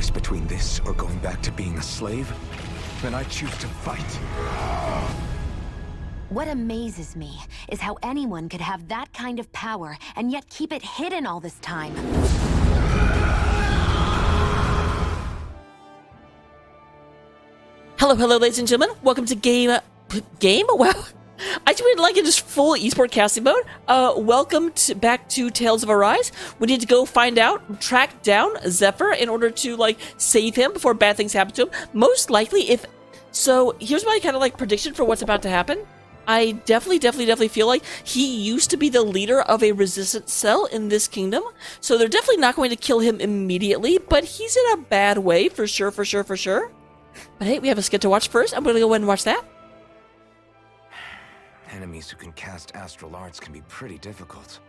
choice between this or going back to being a slave, then I choose to fight. What amazes me is how anyone could have that kind of power and yet keep it hidden all this time. Hello, ladies and gentlemen. Welcome to Game? Wow. I just would like it just full esport casting mode. Welcome back to Tales of Arise. We need to go find out, track down Zephyr in order to, like, save him before bad things happen to him. Most likely, so, here's my kind of, like, prediction for what's about to happen. I definitely feel like he used to be the leader of a resistance cell in this kingdom. So they're definitely not going to kill him immediately, but he's in a bad way, for sure. But hey, we have a skit to watch first. I'm going to go ahead and watch that. Enemies who can cast astral arts can be pretty difficult.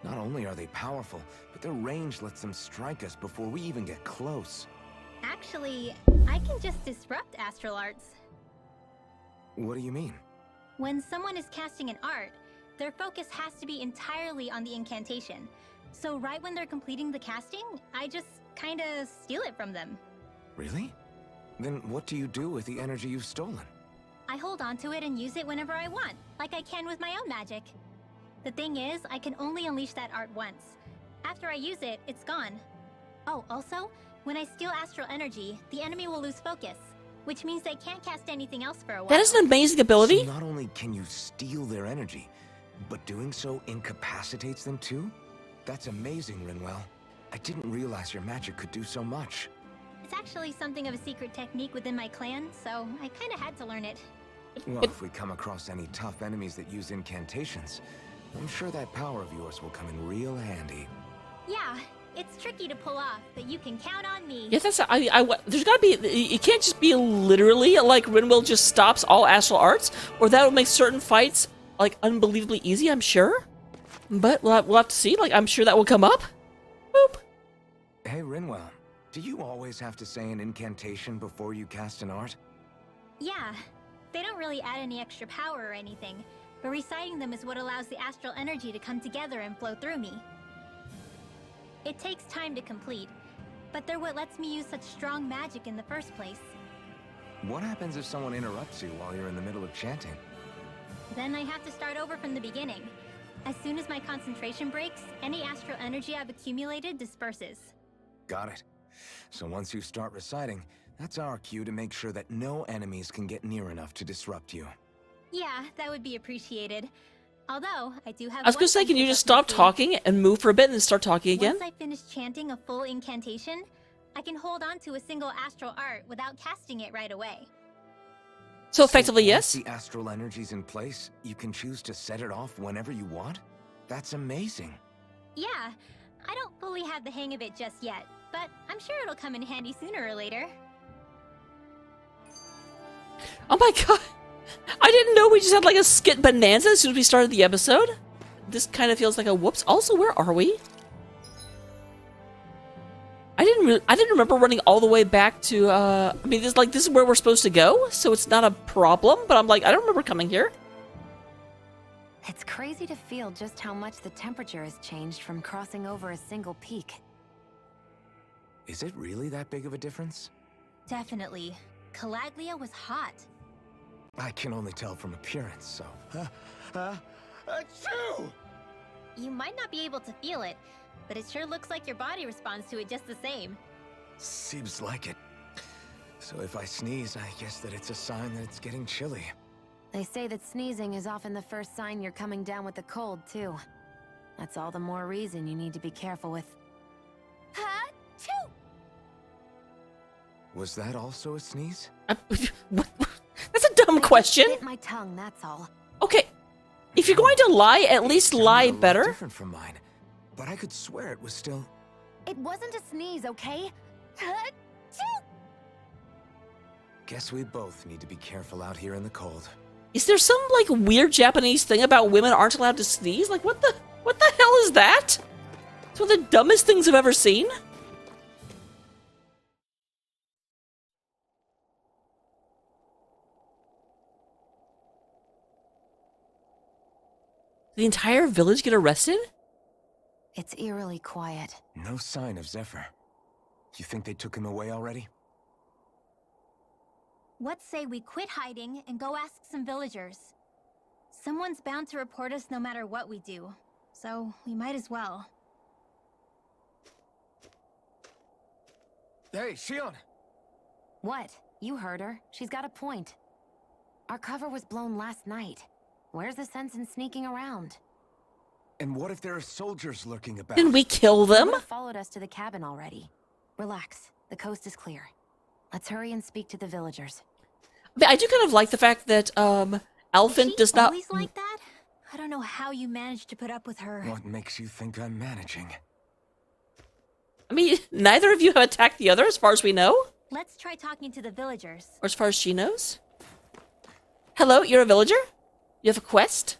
Not only are they powerful, but their range lets them strike us before we even get close. Actually, I can just disrupt astral arts. What do you mean? When someone is casting an art, their focus has to be entirely on the incantation. So right when they're completing the casting, I just kinda steal it from them. Really? Then what do you do with the energy you've stolen? I hold on to it and use it whenever I want, like I can with my own magic. The thing is, I can only unleash that art once. After I use it, it's gone. Oh, also, when I steal astral energy, the enemy will lose focus, which means they can't cast anything else for a while. That is an amazing ability. So not only can you steal their energy, but doing so incapacitates them too? That's amazing, Rinwell. I didn't realize your magic could do so much. It's actually something of a secret technique within my clan, so I kinda had to learn it. Well, if we come across any tough enemies that use incantations, I'm sure that power of yours will come in real handy. Yeah, it's tricky to pull off, but you can count on me. Yes, that's. There's gotta be. It can't just be literally like Rinwell just stops all astral arts, or that would make certain fights like unbelievably easy. I'm sure, but we'll have to see. Like, I'm sure that will come up. Boop. Hey, Rinwell, do you always have to say an incantation before you cast an art? Yeah, they don't really add any extra power or anything, but reciting them is what allows the astral energy to come together and flow through me. It takes time to complete, but they're what lets me use such strong magic in the first place. What happens if someone interrupts you while you're in the middle of chanting? Then I have to start over from the beginning. As soon as my concentration breaks, any astral energy I've accumulated disperses. Got it. So once you start reciting, that's our cue to make sure that no enemies can get near enough to disrupt you. Yeah, that would be appreciated. Although, I do have I was gonna say, can you just stop talking and move for a bit and then start talking again? Once I finish chanting a full incantation, I can hold on to a single astral art without casting it right away. So effectively, yes. Once the astral energy's in place, you can choose to set it off whenever you want? That's amazing. Yeah, I don't fully have the hang of it just yet, but I'm sure it'll come in handy sooner or later. Oh my god. I didn't know we just had like a skit bonanza as soon as we started the episode. This kind of feels like a whoops. Also, where are we? I didn't remember running all the way back to I mean, this is where we're supposed to go, so it's not a problem, but I'm like, I don't remember coming here. It's crazy to feel just how much the temperature has changed from crossing over a single peak. Is it really that big of a difference? Definitely. Calaglia was hot. I can only tell from appearance, so... Achoo! You might not be able to feel it, but it sure looks like your body responds to it just the same. Seems like it. So if I sneeze, I guess that it's a sign that it's getting chilly. They say that sneezing is often the first sign you're coming down with the cold, too. That's all the more reason you need to be careful with... Ha-choo! Was that also a sneeze? That's a dumb question. Bit my tongue, that's all. Okay, if you're going to lie, at least lie better. Different from mine, but I could swear it was still... It wasn't a sneeze, okay? Ha-choo! Guess we both need to be careful out here in the cold. Is there some like weird Japanese thing about women aren't allowed to sneeze? Like what the hell is that? It's one of the dumbest things I've ever seen. The entire village get arrested? It's eerily quiet. No sign of Zephyr. You think they took him away already? What say we quit hiding and go ask some villagers? Someone's bound to report us no matter what we do, so we might as well. Hey, Shion! What? You heard her. She's got a point. Our cover was blown last night. Where's the sense in sneaking around? And what if there are soldiers lurking about? Didn't we kill They them? would've followed us to the cabin already. Relax. The coast is clear. Let's hurry and speak to the villagers. But I do kind of like the fact that Elephant does not. Always like that? I don't know how you managed to put up with her. What makes you think I'm managing? I mean, neither of you have attacked the other, as far as we know, Let's try talking to the villagers. or as far as she knows. Hello, you're a villager? You have a quest?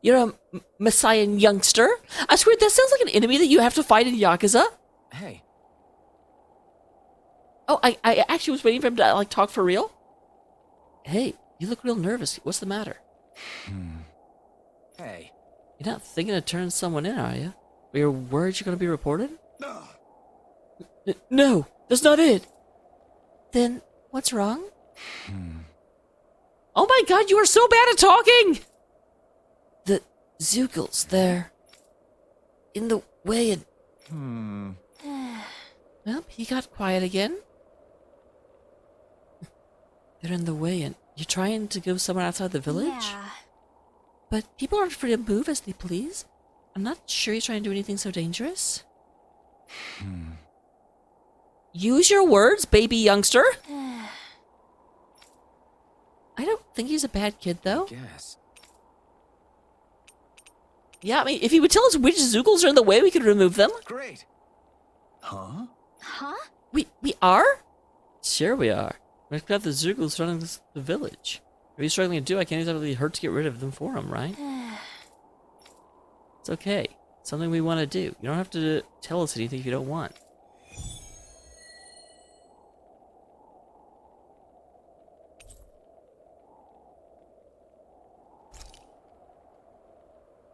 You're a Messiah youngster? I swear, that sounds like an enemy that you have to fight in Yakuza. Hey, Oh, I actually was waiting for him to, like, talk for real. Hey, you look real nervous. What's the matter? hey. You're not thinking of turning someone in, are you? Or you're worried you're gonna be reported? No, that's not it. Then, what's wrong? Oh my god, you are so bad at talking! The Zoogles, they're in the way and... Well, he got quiet again. They're in the way and you're trying to go somewhere outside the village? Yeah. But people aren't free to move as they please. I'm not sure he's trying to do anything so dangerous. Use your words, baby youngster. I don't think he's a bad kid, though. Guess. Yeah, I mean, if he would tell us which Zoogles are in the way, we could remove them. Great. Huh? Huh? We are? Sure we are. We've got the Zoogles running the village. If he's struggling to do, I can't exactly hurt to get rid of them for him, right? It's okay. It's something we want to do. You don't have to tell us anything if you don't want.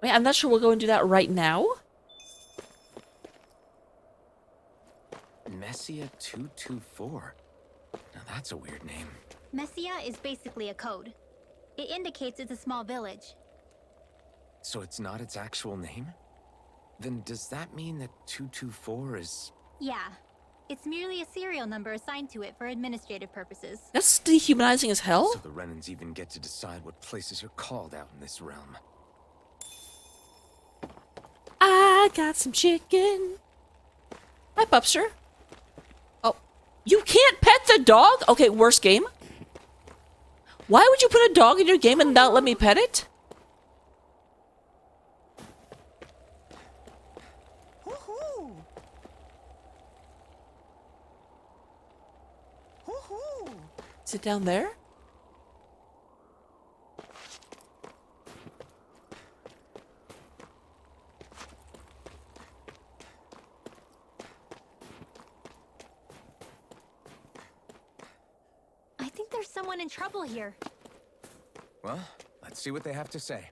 Wait, I'm not sure we'll go and do that right now. Messia 224. Now that's a weird name. Messia is basically a code. It indicates it's a small village. So it's not its actual name? Then does that mean that 224 is... Yeah. It's merely a serial number assigned to it for administrative purposes. That's dehumanizing as hell. So the Renans even get to decide what places are called out in this realm. I got some chicken. Hi, Pupster. Oh, you can't pet the dog? Okay, worst game. Why would you put a dog in your game and not let me pet it? Is it down there? I think there's someone in trouble here. Well, let's see what they have to say.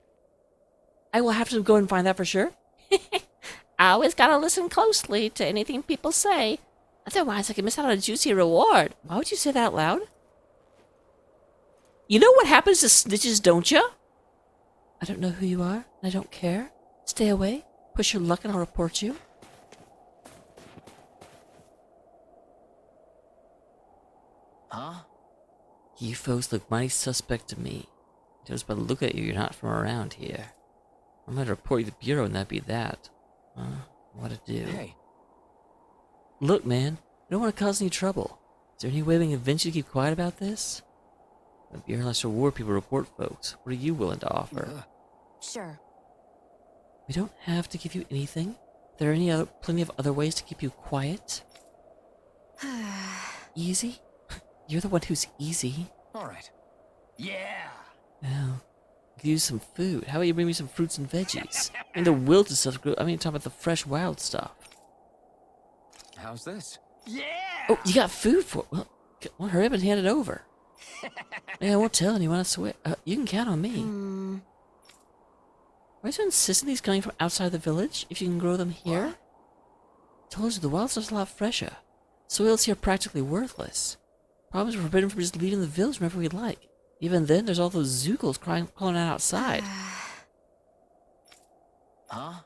I will have to go and find that for sure. I always gotta listen closely to anything people say. Otherwise, I can miss out on a juicy reward. Why would you say that out loud? You know what happens to snitches, don't you? I don't know who you are, and I don't care. Stay away. Push your luck and I'll report you. Huh? You folks look mighty suspect to me. Just by the look at you, you're not from around here. I'm gonna report you to the Bureau and that'd be that. What to do? Hey, Look, man, we don't want to cause any trouble. Is there any way we can convince you to keep quiet about this? The Bureau likes to reward people who report folks. What are you willing to offer? Sure. We don't have to give you anything. There are plenty of other ways to keep you quiet. Easy? You're the one who's easy. all right. Yeah! Well, I could use some food. How about you bring me some fruits and veggies? I mean, the wilted stuff. I mean, talk about the fresh, wild stuff. How's this? Yeah! Oh, you got food for... Well, hurry up and hand it over. Yeah, I won't tell anyone, I swear. You can count on me. Why are you so insistent he's coming from outside the village? If you can grow them here? Told you the wild stuff's a lot fresher. Soils here are practically worthless. Problems are forbidden from just leaving the village whenever we like. Even then, there's all those zoogles crawling out outside. Huh?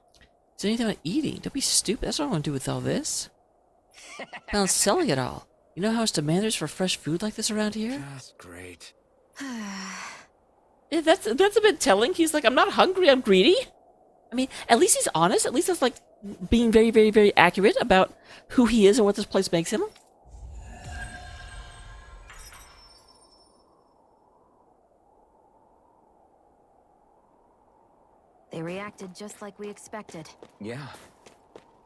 Is there anything about eating? Don't be stupid. That's what I want to do with all this. Now selling it all. You know how much demand there's for fresh food like this around here? Just great. Yeah, that's a bit telling. He's like, I'm not hungry, I'm greedy. I mean, at least he's honest. At least that's like being very, very, very accurate about who he is and what this place makes him. They reacted just like we expected. Yeah.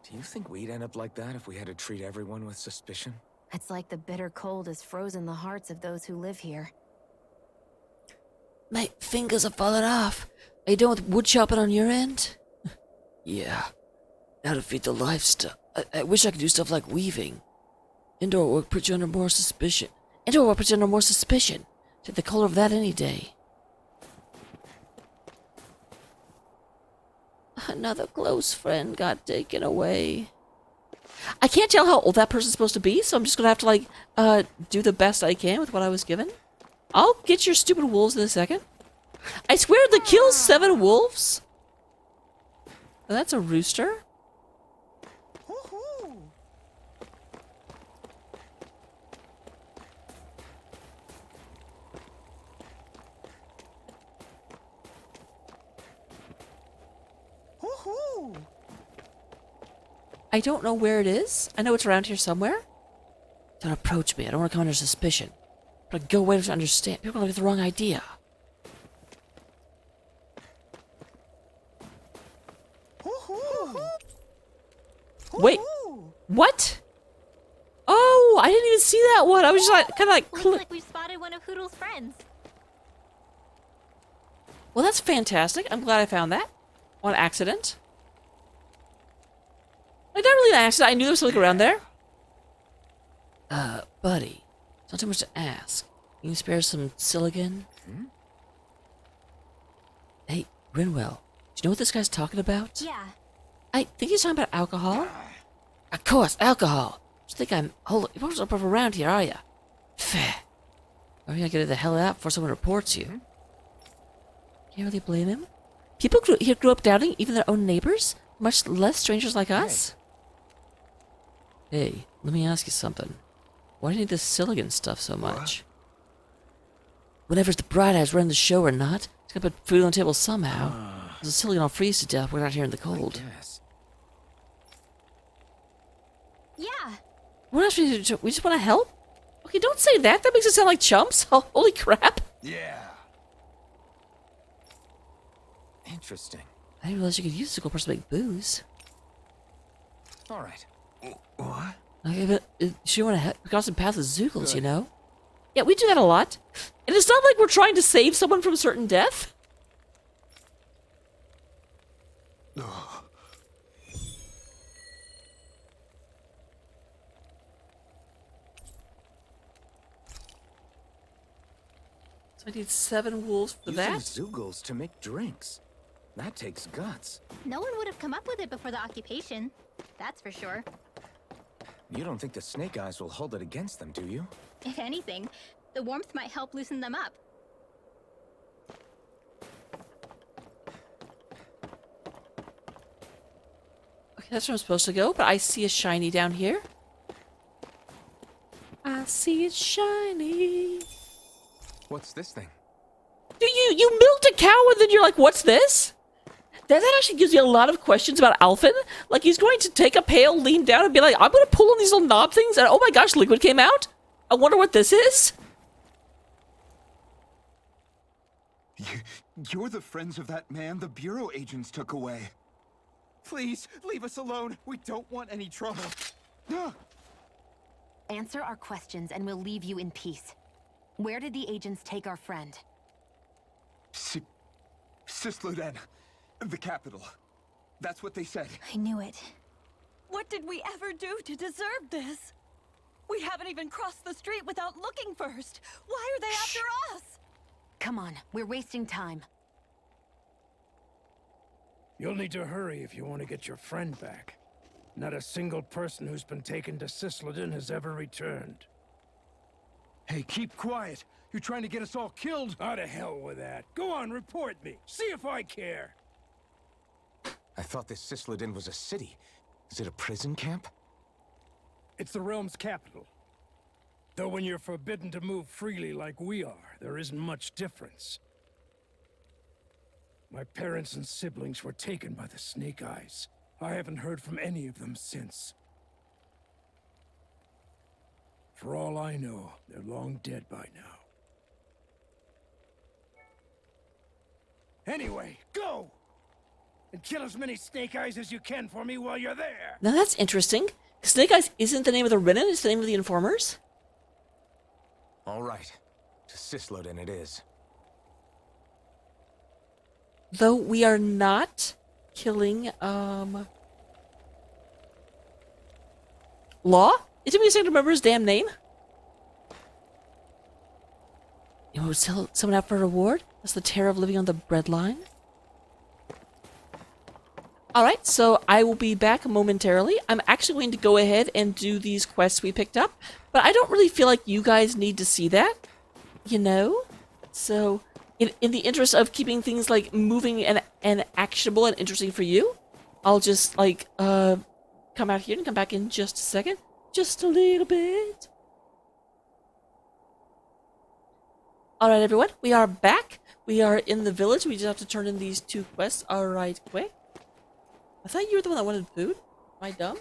Do you think we'd end up like that if we had to treat everyone with suspicion? It's like the bitter cold has frozen the hearts of those who live here. My fingers have fallen off. Are you done with wood chopping on your end? Yeah. Now to feed the livestock. I wish I could do stuff like weaving. Indoor work puts you under more suspicion. Indoor work puts you under more suspicion. Take the color of that any day. Another close friend got taken away. I can't tell how old that person's supposed to be, so I'm just gonna have to, like, do the best I can with what I was given. I'll get your stupid wolves in a second. I swear to kill 7 wolves? Oh, that's a rooster. I don't know where it is. I know it's around here somewhere. Don't approach me. I don't want to come under suspicion. But go away to understand. People are going to get the wrong idea. Wait. What? Oh, I didn't even see that one. I was just like, kind of like... Looks like we spotted one of Hoodle's friends. Well, that's fantastic. I'm glad I found that. On accident. Like, not really an accident. I knew there was something around there. Buddy. It's not too much to ask. Can you spare some silicon? Hmm? Hey, Rinwell. Do you know what this guy's talking about? Yeah. I think he's talking about alcohol. Of course, alcohol. Just think I'm... Hold you won't up around here, are you? Fair. Or you gotta get the hell out before someone reports you. Can't really blame him. People here grew up doubting even their own neighbors, much less strangers like us. Hey, let me ask you something. Why do you need this Silicon stuff so much? Whenever the Bright Eyes run the show or not, it's gotta put food on the table somehow. The Silicon will freeze to death. We're out here in the cold. Yes. Yeah. What else we do? We just want to help? Okay, don't say that. That makes us sound like chumps. Oh, holy crap. Yeah. Interesting. I didn't realize you could use a single person to make booze. All right. What? Okay, but she want to help cross the path of Zoogles, you know? Yeah, we do that a lot. And it's not like we're trying to save someone from certain death. So I need 7 wolves for Using that? Zoogles to make drinks. That takes guts. No one would have come up with it before the occupation. That's for sure. You don't think the Snake Eyes will hold it against them, do you? If anything, the warmth might help loosen them up. Okay, that's where I'm supposed to go, but I see a shiny down here. I see it shiny. What's this thing? You milked a cow and then you're like, what's this? That actually gives me a lot of questions about Alphen. Like, he's going to take a pail, lean down, and be like, I'm going to pull on these little knob things, and oh my gosh, liquid came out? I wonder what this is? You're the friends of that man the Bureau agents took away. Please, leave us alone. We don't want any trouble. Answer our questions and we'll leave you in peace. Where did the agents take our friend? Sisluden, the capital. That's what they said. I knew it. What did we ever do to deserve this? We haven't even crossed the street without looking first. Why are they after us? Come on, we're wasting time. You'll need to hurry if you want to get your friend back. Not a single person who's been taken to Sisladen has ever returned. Hey, keep quiet. You're trying to get us all killed. Oh, to hell with that. Go on, report me. See if I care. I thought this Sisladen was a city. Is it a prison camp? It's the realm's capital. Though when you're forbidden to move freely like we are, there isn't much difference. My parents and siblings were taken by the Snake Eyes. I haven't heard from any of them since. For all I know, they're long dead by now. Anyway, go! And kill as many Snake Eyes as you can for me while you're there! Now that's interesting. Snake Eyes isn't the name of the Renin, it's the name of the informers. All right. To Sisladen it is. Though we are not killing, Law? It took me a second to remember his damn name. You would sell someone out for a reward? That's the terror of living on the breadline. Alright, so I will be back momentarily. I'm actually going to go ahead and do these quests we picked up, but I don't really feel like you guys need to see that, you know? So, in the interest of keeping things, like, moving and actionable and interesting for you, I'll just, like, come out here and come back in just a second. Just a little bit. Alright, everyone, we are back. We are in the village. We just have to turn in these 2 quests. Alright, quick. I thought you were the one that wanted food. Am I dumb?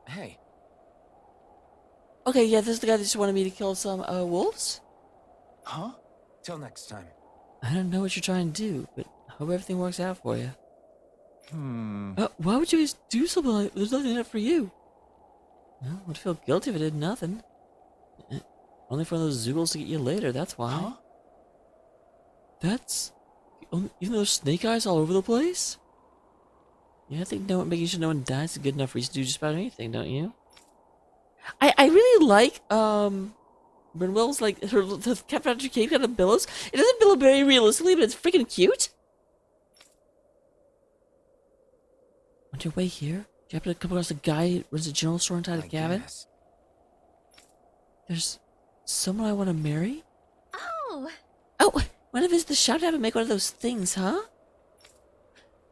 Hey. Okay, yeah, this is the guy that just wanted me to kill some, wolves. Huh? Till next time. I don't know what you're trying to do, but I hope everything works out for you. Hmm. Why would you guys do something like that? There's nothing in it for you. Well, I would feel guilty if I did nothing. Only for those Zoogles to get you later, that's why. Huh? That's... Even though there's Snake Eyes all over the place? Yeah, I think making sure no one dies is a good enough reason to do just about anything, don't you? I really like, Brinwell's, like, the Captain Cape kind of billows. It doesn't billow very realistically, but it's freaking cute. On your way here, you happen to come across a guy who runs a general store inside a cabin? Guess. There's someone I want to marry? Oh! Oh, one of his the shop to have him make one of those things, huh?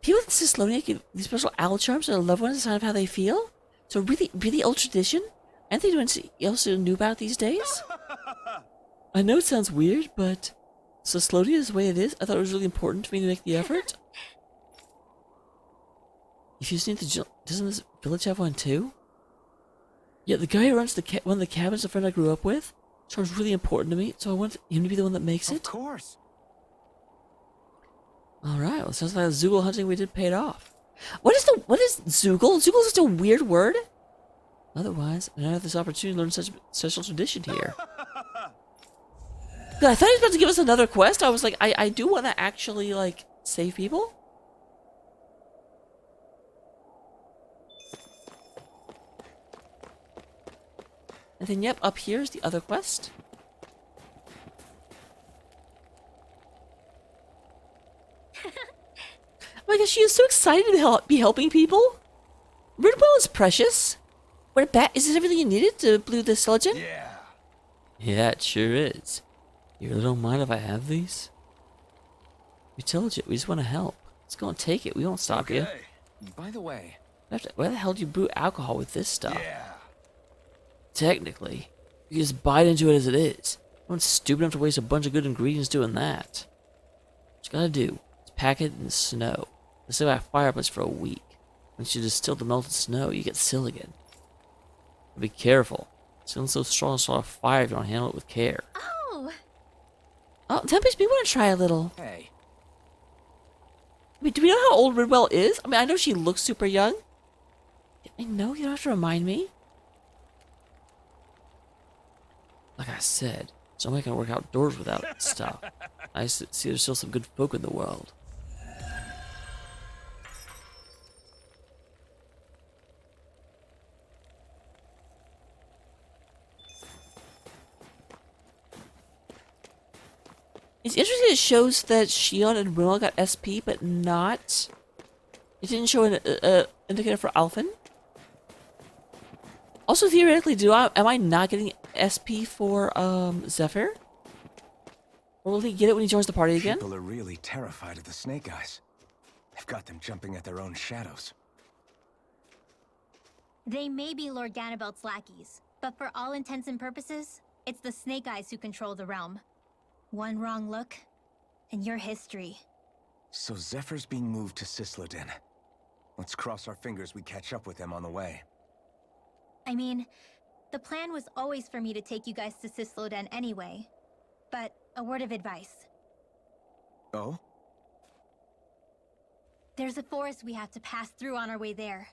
People in Thessalonia give these special owl charms to their loved ones as a sign of how they feel. So really old tradition. Anything anyone else knew about these days? I know it sounds weird, but Thessalonia is the way it is. I thought it was really important to me to make the effort. If you just need the doesn't this village have one too? Yeah, the guy who runs one of the cabins, a friend I grew up with, sounds really important to me, so I want him to be the one that makes it. Of course. Alright, well, sounds like the Zoogle hunting we did paid off. What is Zoogle? Zoogle is such a weird word. Otherwise, I don't have this opportunity to learn such a special tradition here. I thought he was about to give us another quest. I was like, I do want to actually, like, save people. And then, yep, up here's the other quest. Oh my gosh, she is so excited to be helping people. Ridwell is precious. What a bat. Is this everything you needed to blue the skeleton? Yeah. Yeah, it sure is. You really don't mind if I have these? We told you, we just want to help. Let's go and take it. We won't stop you. By the way. Why the hell do you brew alcohol with this stuff? Yeah. Technically, you just bite into it as it is. No one's stupid enough to waste a bunch of good ingredients doing that. What you gotta do is pack it in snow. Let's sit by a fireplace for a week. Once you distill the melted snow, you get Siligan. But be careful. Siligan's so strong to start a fire if you don't handle it with care. Oh! Oh, that makes me want to try a little. Hey. I mean, do we know how old Ridwell is? I mean, I know she looks super young. I know, you don't have to remind me. Like I said, somebody can work outdoors without stuff. I see there's still some good folk in the world. It's interesting it shows that Shion and Rimel got SP, but not It didn't show an indicator for Alphen. Also, theoretically, am I not getting SP for Zephyr? Or will he get it when he joins the party again? People are really terrified of the Snake Eyes. They've got them jumping at their own shadows. They may be Lord Ganabelt's lackeys, but for all intents and purposes, it's the Snake Eyes who control the realm. One wrong look, and your history. So Zephyr's being moved to Cisloden. Let's cross our fingers we catch up with him on the way. I mean, the plan was always for me to take you guys to Cisloden anyway. But a word of advice. Oh? There's a forest we have to pass through on our way there.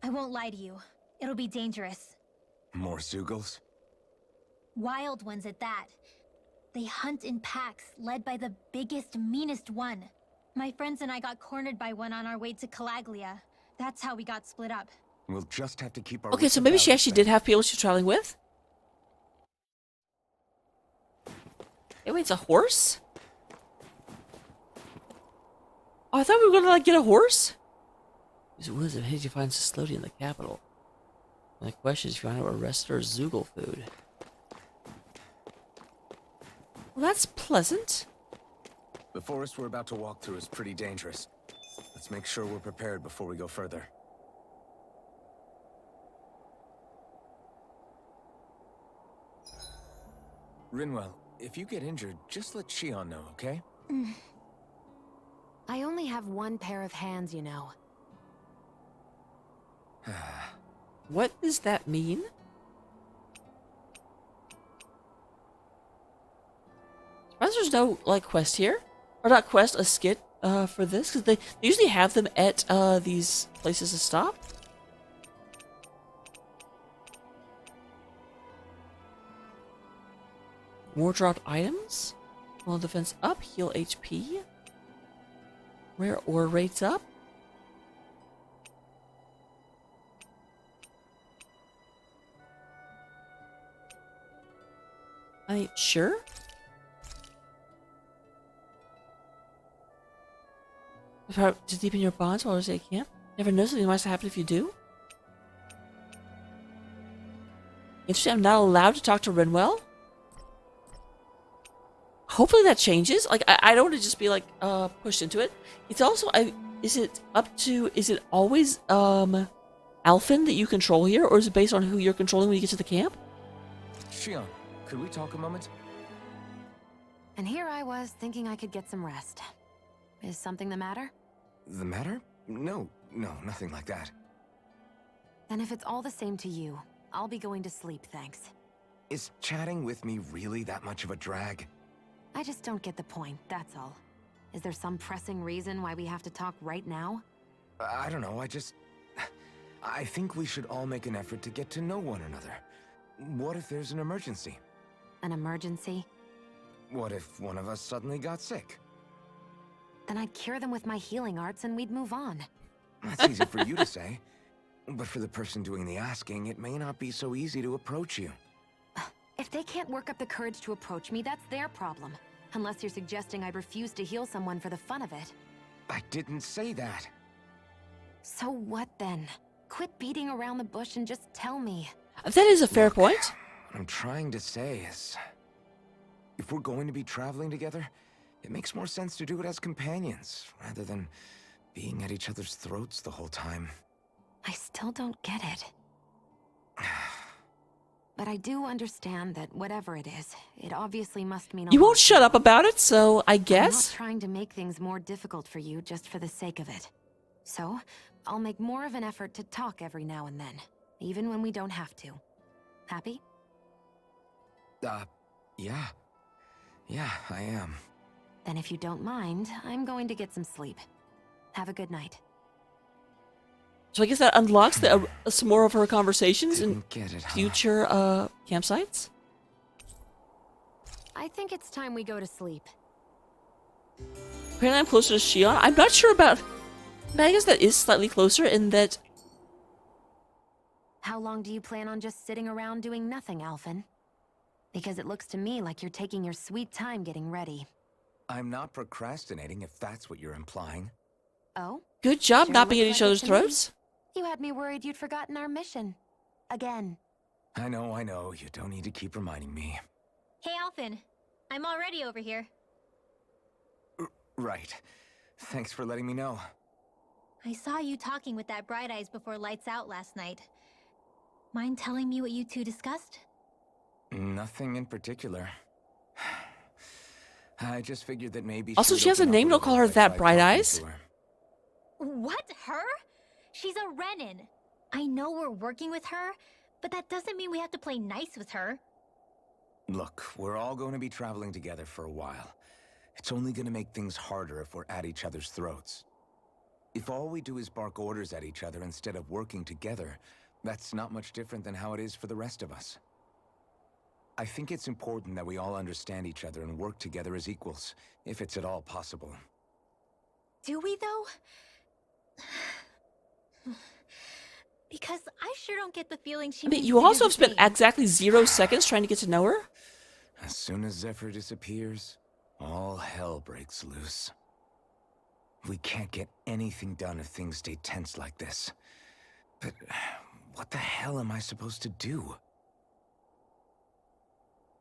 I won't lie to you. It'll be dangerous. More Zeugles? Wild ones at that. They hunt in packs, led by the biggest, meanest one. My friends and I got cornered by one on our way to Calaglia. That's how we got split up. We'll just have to keep our... Okay, so maybe she actually did have people she was traveling with? Hey, wait, it's a horse? Oh, I thought we were gonna, like, get a horse? These woods have hid you find Cisloden in the capital. My question is if you find out what rest or Zeugle food. Well, that's pleasant. The forest we're about to walk through is pretty dangerous. Let's make sure we're prepared before we go further. Rinwell, if you get injured, just let Shion know, okay? I only have one pair of hands, you know. What does that mean? Surprised there's no, like, quest here. Or not quest, a skit for this. Because they usually have them at these places to stop. More dropped items. Well, defense up, heal HP. Rare ore rates up. I mean, sure. To deepen your bonds while you're at camp. Never know something might happen if you do. Interesting, I'm not allowed to talk to Rinwell. Hopefully that changes. Like, I don't want to just be, like, pushed into it. It's also, is it always, Alphen that you control here? Or is it based on who you're controlling when you get to the camp? Shion, could we talk a moment? And here I was thinking I could get some rest. Is something the matter? The matter? No, nothing like that. Then if it's all the same to you, I'll be going to sleep, thanks. Is chatting with me really that much of a drag? I just don't get the point, that's all. Is there some pressing reason why we have to talk right now? I don't know, I think we should all make an effort to get to know one another. What if there's an emergency? An emergency? What if one of us suddenly got sick? Then I'd cure them with my healing arts and we'd move on. That's easy for you to say. But for the person doing the asking, it may not be so easy to approach you. If they can't work up the courage to approach me, that's their problem. Unless you're suggesting I refuse to heal someone for the fun of it. I didn't say that. So what then? Quit beating around the bush and just tell me. That is a fair point. What I'm trying to say is, if we're going to be traveling together, it makes more sense to do it as companions, rather than being at each other's throats the whole time. I still don't get it. But I do understand that whatever it is, it obviously must mean a You lot won't to shut up about it, so I I'm not guess. trying to make things more difficult for you just for the sake of it. So, I'll make more of an effort to talk every now and then, even when we don't have to. Happy? Yeah. Yeah, I am. Then if you don't mind, I'm going to get some sleep. Have a good night. So I guess that unlocks some more of her conversations in Didn't get it, huh? future campsites. I think it's time we go to sleep. Apparently I'm closer to Shion. I'm not sure about... I guess that is slightly closer in that... How long do you plan on just sitting around doing nothing, Alphen? Because it looks to me like you're taking your sweet time getting ready. I'm not procrastinating, if that's what you're implying. Oh? Good job Sure not being at looks each like it other's to me. throats. You had me worried you'd forgotten our mission. Again. I know. You don't need to keep reminding me. Hey, Alphen. I'm already over here. Right. Thanks for letting me know. I saw you talking with that Bright Eyes before lights out last night. Mind telling me what you two discussed? Nothing in particular. I just figured that maybe Also, she'd she has a open up name. Don't little call her if I that, tried Bright talking Eyes. to her. What? Her? She's a Renin. I know we're working with her, but that doesn't mean we have to play nice with her. Look, we're all going to be traveling together for a while. It's only going to make things harder if we're at each other's throats. If all we do is bark orders at each other instead of working together, that's not much different than how it is for the rest of us. I think it's important that we all understand each other and work together as equals, if it's at all possible. Do we, though? Because I sure don't get the feeling she I mean, means you to do also the have spent same. exactly 0 seconds trying to get to know her. As soon as Zephyr disappears, all hell breaks loose. We can't get anything done if things stay tense like this. But what the hell am I supposed to do?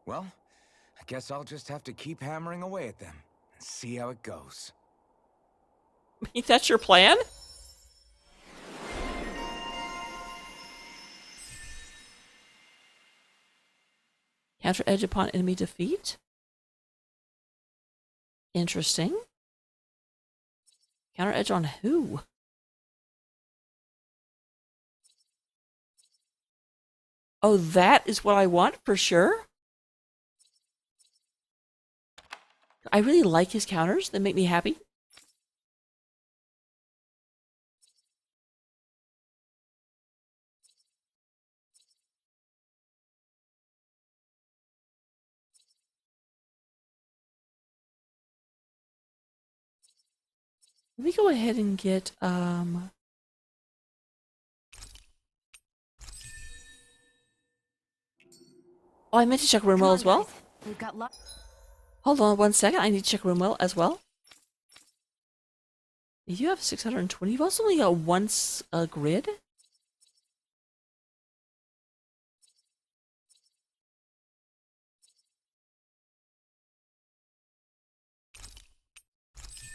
Well, I guess I'll just have to keep hammering away at them and see how it goes. That's your plan? Counter edge upon enemy defeat. Interesting. Counter edge on who? Oh, that is what I want for sure. I really like his counters. They make me happy. Let me go ahead and get Oh, I meant to check room well as well. Guys. We've got Hold on 1 second. I need to check room well as well. You have 620. You've also only got one grid.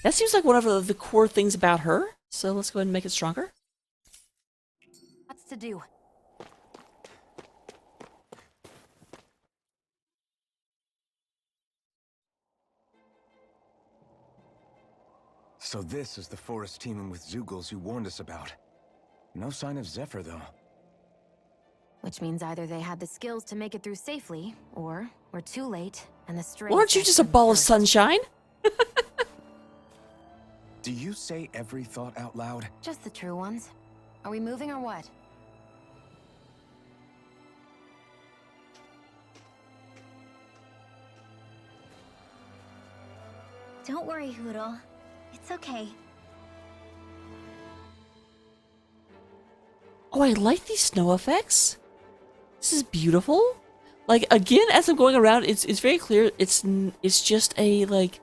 That seems like one of the core things about her. So let's go ahead and make it stronger. lots to do. So this is the forest teeming with Zeugles you warned us about. No sign of Zephyr, though. Which means either they had the skills to make it through safely, or we're too late, and the stray... Well, aren't you just a ball of sunshine? Do you say every thought out loud? Just the true ones. Are we moving or what? Don't worry, Hoodle. It's okay. Oh, I like these snow effects. This is beautiful. Like, again, as I'm going around, it's very clear it's just a, like,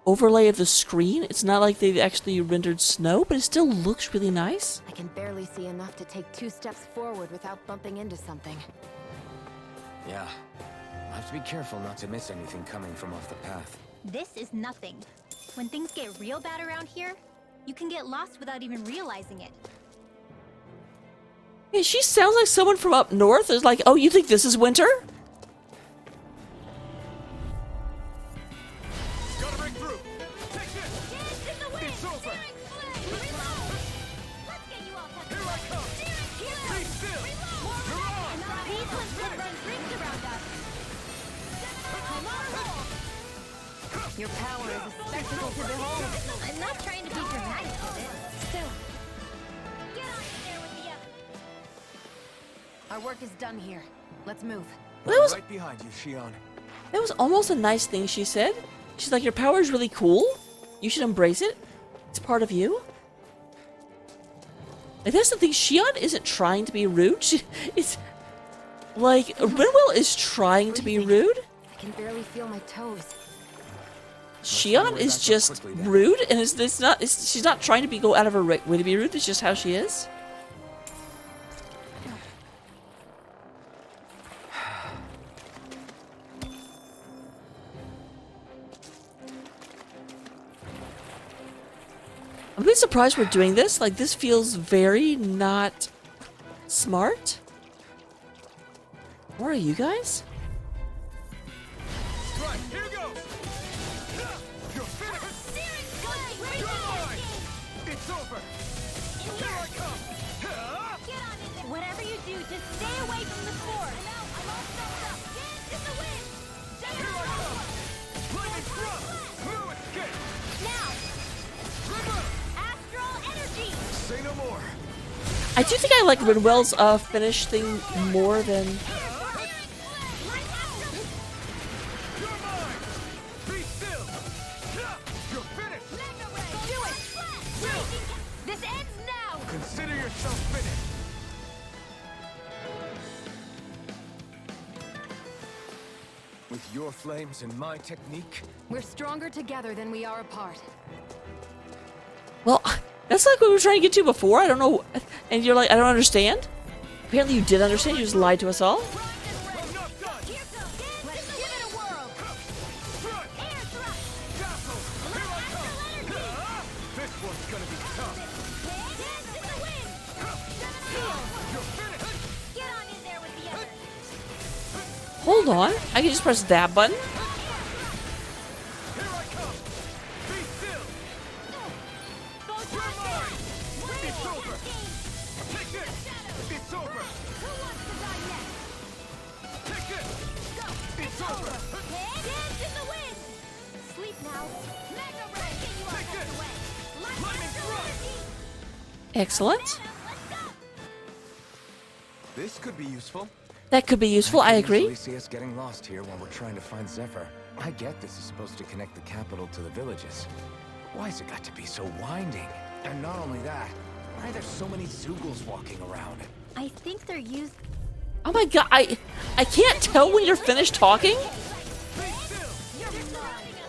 overlay of the screen. It's not like they've actually rendered snow, but it still looks really nice. I can barely see enough to take 2 steps forward without bumping into something. Yeah. I'll have to be careful not to miss anything coming from off the path. This is nothing. When things get real bad around here, you can get lost without even realizing it. Yeah, she sounds like someone from up north. Is like, oh, you think this is winter? Gotta break through. Take this. In the wind! It's over. Steering flip! Reload! Let's get you all Here I come. Be still. You're on. These ones could run rings around us. Come on! Your power is a spectacle to behold. I'm not trying to be dramatic with it. Still, Get on in there with you. our work is done here. Let's move. That was Right behind you, Shion. that was almost a nice thing she said. She's like, your power is really cool. You should embrace it. It's part of you. Like, that's the thing. Shion isn't trying to be rude. It's like Rinwell is trying to be rude. I can barely feel my toes. Shion is just rude, and she's not trying to go out of her way to be rude. It's just how she is. I'm a bit surprised we're doing this. Like, this feels very not smart. Where are you guys? Right, here goes! You're finished! You're mine! It's over! Here I come! Whatever you do, just stay away from the sword. I'm all stuffed up. Dance in the wind. Here I come! Lightning thrust! No escape! Now, River! astral energy. Say no more! I do think I like Rinwell's finish thing more than... You're mine! Be still! You're finished! Do it. This ends now. Consider yourself finished! With your flames and my technique, We're stronger together than we are apart. Well, that's like what we were trying to get to before. I don't know. And you're like, I don't understand. Apparently you did understand. You just lied to us all. I'm not done! Let's give it a whirl. Strut! Air thrust. Dazzle! Here I come! This one's gonna be tough! Dance in the wind. You're finished! Get on in there with the others. Hold on. I can just press that button. Here I come! Be still! You're mine! It's over! Take this! It's over! Who wants to die next? Take this! It's over! Dance in the wind. Sleep now. Mega ray. Get you all Take tucked this. away. Lightning thrust! Excellent. This could be useful. That could be useful. I can agree. easily see us getting lost here while we're trying to find Zephyr. I get this is supposed to connect the capital to the villages. Why's it got to be so winding? And not only that, why are there so many Zoogles walking around? I think they're used. Oh my god. I can't tell when you're finished talking. Be still! You're surrounding us.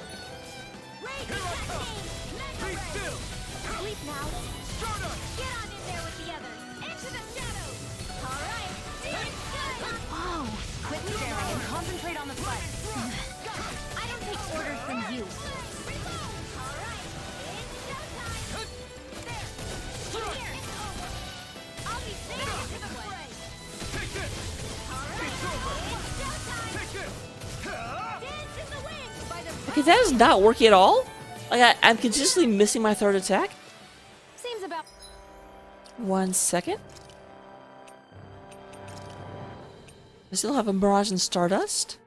Here I come! Be still! Sleep now. Stardust! Get on in there with the others. Into the shadows. All right. Whoa! Quit staring and concentrate on the fight. I don't take orders from you. All right. It's showtime. There. Here. It's over. I'll be safe to the fray. Take this! All right. It's over! It's showtime. Take this! Dance in the wind. By the Okay, that is not working at all. Like, I'm consistently missing my third attack. Seems about 1 second. I still have a Mirage and Stardust.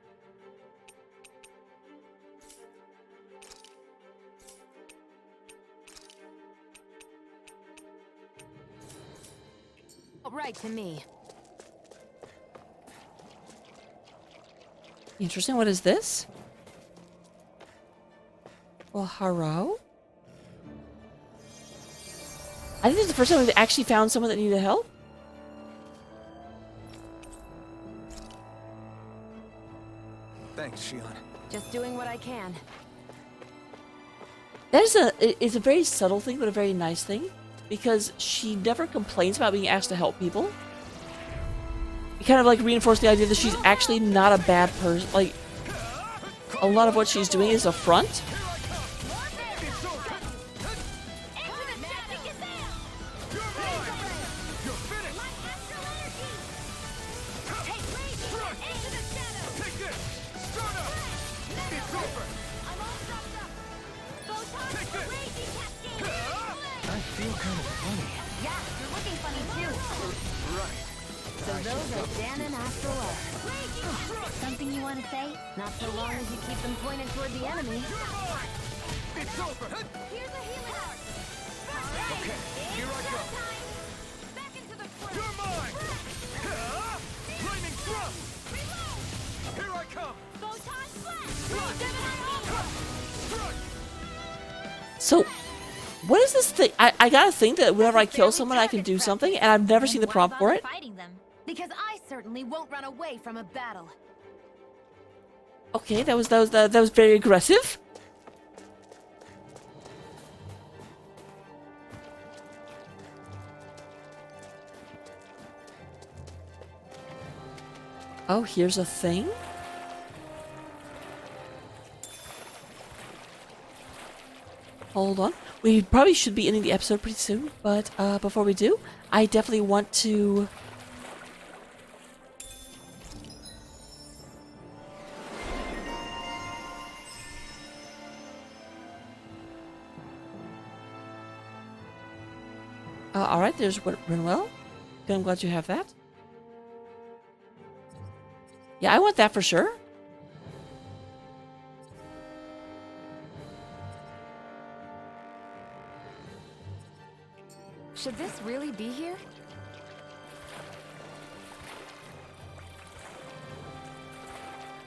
right to me. Interesting. What is this? Well, hello? I think this is the first time we've actually found someone that needed help. Thanks, Shion. Just doing what I can. That is it's a very subtle thing, but a very nice thing. Because she never complains about being asked to help people. It kind of like reinforced the idea that she's actually not a bad person. Like, a lot of what she's doing is a front. Something you want to say? Not so long as you keep them pointed toward the enemy. It's over! Here's a healing heart. Okay, here I go. Back into the You're mine! Flaming thrust! Here I come! Photon flash! So, what is this thing? I gotta think that whenever I kill someone, I can do something, and I've never seen the prompt for it. Fighting them. Because I certainly won't run away from a battle. Okay, that was very aggressive. Oh, here's a thing. Hold on. We probably should be ending the episode pretty soon, but before we do, I definitely want to... Alright, there's Renwell. Good, I'm glad you have that. Yeah, I want that for sure. Should this really be here?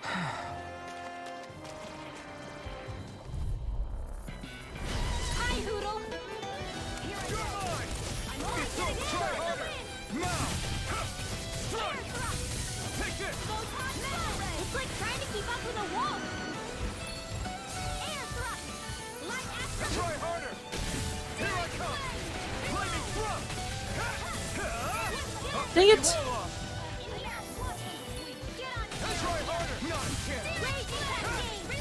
Hi, Hoodle! You're mine! It's so try harder! Now! Strike! Take this! It's like trying to keep up with a wall! Air thrust! Light astro! Try harder! Here I come! Lightning thrust! Dang it! Blow off! Try harder! Not a chance!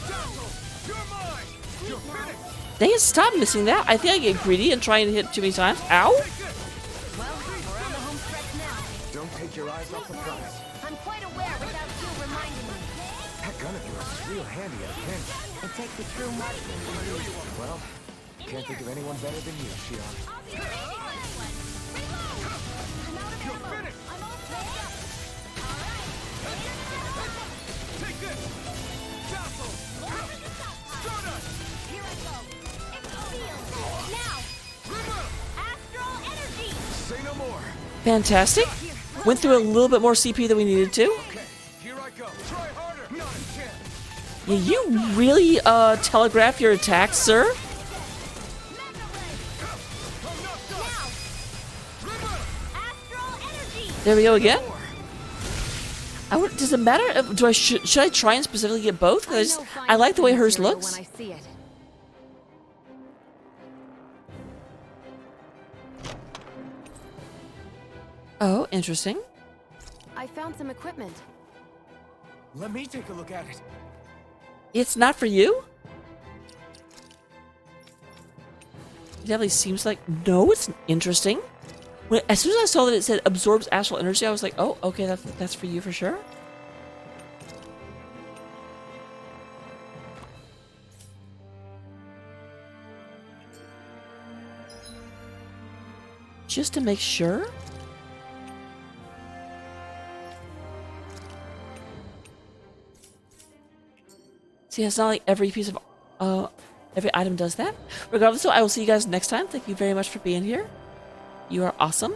Dazzle! You're mine! You're finished! Dang it, stop missing that. I think I get greedy and trying to hit too many times. Ow! Take this! Well, we're on the home stretch now. Don't take your eyes off the prize. I'm quite aware without you reminding me. That gun of yours is real handy at a pinch. It takes a true marksman to use it. Well, can't think of anyone better than you, Shion. You're finished! Take this! Dazzle! Stardust! Say no more! Fantastic. Went through a little bit more CP than we needed to. Okay, here I go. Try harder! Not a chance! Yeah, you really telegraph your attacks, sir. I'm knocked out! There we go again. Does it matter? Should I try and specifically get both? Because I like the way hers looks. When I see it. Oh, interesting. I found some equipment. Let me take a look at it. It's not for you? It definitely seems like... No, it's interesting. As soon as I saw that it said absorbs astral energy, I was like, oh, okay, that's for you for sure. Just to make sure. See, it's not like every piece of, every item does that. Regardless, so I will see you guys next time. Thank you very much for being here. You are awesome.